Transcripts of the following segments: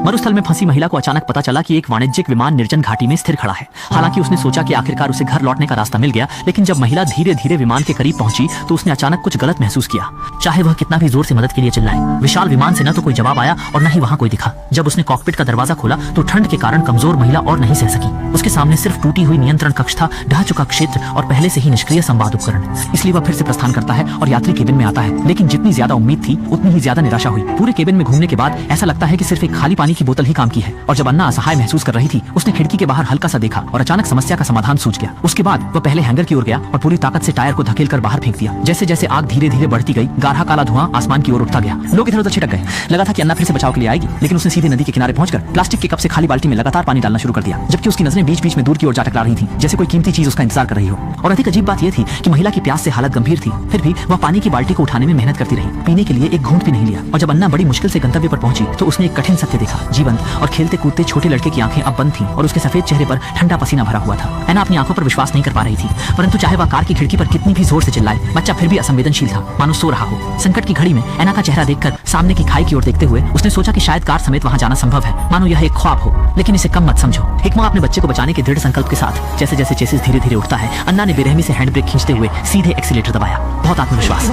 मरुस्थल में फंसी महिला को अचानक पता चला कि एक वाणिज्यिक विमान निर्जन घाटी में स्थिर खड़ा है। हालांकि उसने सोचा कि आखिरकार उसे घर लौटने का रास्ता मिल गया, लेकिन जब महिला धीरे धीरे विमान के करीब पहुंची तो उसने अचानक कुछ गलत महसूस किया। चाहे वह कितना भी जोर से मदद के लिए चिल्लाए, विशाल विमान से न तो कोई जवाब आया और न ही वहां कोई दिखा। जब उसने कॉकपिट का दरवाजा खोला तो ठंड के कारण कमजोर महिला और नहीं सह सकी। उसके सामने सिर्फ टूटी हुई नियंत्रण कक्ष था, ढह चुका क्षेत्र और पहले से ही निष्क्रिय संवाद उपकरण। इसलिए वह फिर से प्रस्थान करता है और यात्री केबिन में आता है, लेकिन जितनी ज्यादा उम्मीद थी उतनी ही ज्यादा निराशा हुई। पूरे केबिन में घूमने के बाद ऐसा लगता है कि सिर्फ एक खाली पानी की बोतल ही काम की है। और जब अन्ना असहाय महसूस कर रही थी, उसने खिड़की के बाहर हल्का सा देखा और अचानक समस्या का समाधान सूझ गया। उसके बाद वह पहले हैंगर की ओर गया और पूरी ताकत से टायर को धकेलकर बाहर फेंक दिया। जैसे जैसे आग धीरे धीरे बढ़ती गई, गाढ़ा काला धुआं आसमान की ओर उठता गया। लोग इधर उधर छिटक गए। लगा था कि अन्ना फिर से बचाव के लिए आएगी, लेकिन उसने सीधे नदी के किनारे पहुंचकर प्लास्टिक के कप से खाली बाल्टी में लगातार पानी डालना शुरू कर दिया, जबकि उसकी नजरें बीच बीच में दूर की ओर जा टकरा रही थी, जैसे कोई कीमती चीज उसका इंतजार कर रही हो। और अधिक अजीब बात यह थी कि महिला की प्यास से हालत गंभीर थी, फिर भी वह पानी की बाल्टी को उठाने में मेहनत करती रही। पीने के लिए एक घूंट भी नहीं लिया। और जब अन्ना बड़ी मुश्किल से गंतव्य पर पहुंची तो उसने एक कठिन सत्य देखा। जीवंत और खेलते कूदते छोटे लड़के की आंखें अब बंद थीं और उसके सफेद चेहरे पर ठंडा पसीना भरा हुआ था। अन्ना अपनी आंखों पर विश्वास नहीं कर पा रही थी, परंतु चाहे वह कार की खिड़की पर कितनी भी जोर से चिल्लाए, बच्चा फिर भी असंवेदनशील था, मानो सो रहा हो। संकट की घड़ी में अन्ना का चेहरा देखकर सामने की खाई की ओर देखते हुए उसने सोचा कि शायद कार समेत वहां जाना संभव है, मानो यह एक ख्वाब हो। लेकिन इसे कम मत समझो। एक मां अपने बच्चे को बचाने के दृढ़ संकल्प के साथ जैसे जैसे चेसिस धीरे धीरे उठता है, अन्ना ने बेरहमी से हैंड ब्रेक खींचते हुए सीधे एक्सीलेटर दबाया। बहुत आत्मविश्वास।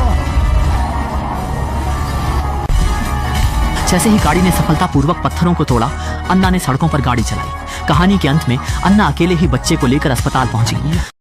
जैसे ही गाड़ी ने सफलतापूर्वक पत्थरों को तोड़ा, अन्ना ने सड़कों पर गाड़ी चलाई। कहानी के अंत में अन्ना अकेले ही बच्चे को लेकर अस्पताल पहुंची।